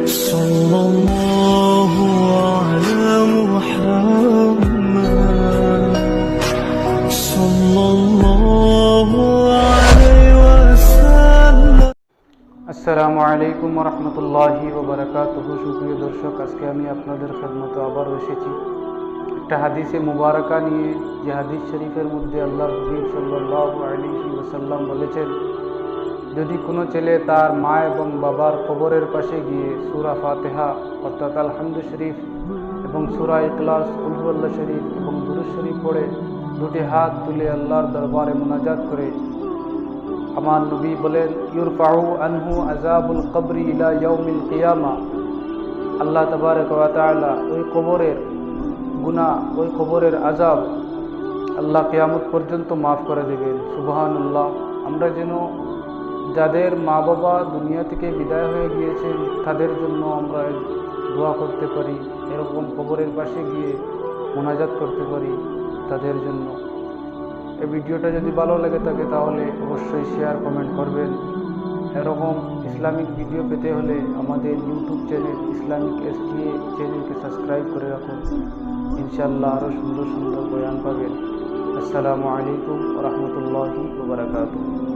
صلى الله على محمد صلى الله عليه وسلم। আসসালামু আলাইকুম রহমতুল্লাহি ওবারাকাতুহু। সুপ্রিয় দর্শক, আজকে আমি আপনাদের খেদমতে আবার এসেছি একটা হাদিসে মুবারাকা নিয়ে, যে হাদিস শরীফের মধ্যে আল্লাহর হাবিব সাল্লাল্লাহু আলাইহি ওয়াসাল্লাম বলেছেন, যদি কোনো ছেলে তার মা এবং বাবার কবরের পাশে গিয়ে সূরা ফাতিহা অর্থাৎ আলহামদু শরীফ এবং সূরা ইখলাস, কুল হুয়াল্লাহ শরীফ এবং দুরূদ শরীফ পড়ে দুটি হাত তুলে আল্লাহর দরবারে মুনাজাত করে, আমার নবী বলেন, ইউরফাউ আনহু আযাবুল কবরি ইলা ইয়াউমিল কিয়ামা, আল্লাহ তাবারক ওয়া তাআলা ওই কবরের গুনাহ, ওই কবরের আযাব আল্লাহ কিয়ামত পর্যন্ত মাফ করে দেবেন। সুবহানাল্লাহ। আমরা যেন যাদের মা বাবা দুনিয়া থেকে বিদায় হয়ে গিয়েছেন তাদের জন্য আমরা দোয়া করতে পারি, এরকম কবরের পাশে গিয়ে মুনাজাত করতে পারি তাদের জন্য। এই ভিডিওটা যদি ভালো লেগে থাকে তাহলে অবশ্যই শেয়ার, কমেন্ট করবেন। এরকম ইসলামিক ভিডিও পেতে হলে আমাদের ইউটিউব চ্যানেল ইসলামিক STA চ্যানেলকে সাবস্ক্রাইব করে রাখুন। ইনশাআল্লাহ আরও সুন্দর সুন্দর বয়ান পাবেন। আসসালামু আলাইকুম ওয়া রাহমাতুল্লাহি ওয়া বারাকাতুহু।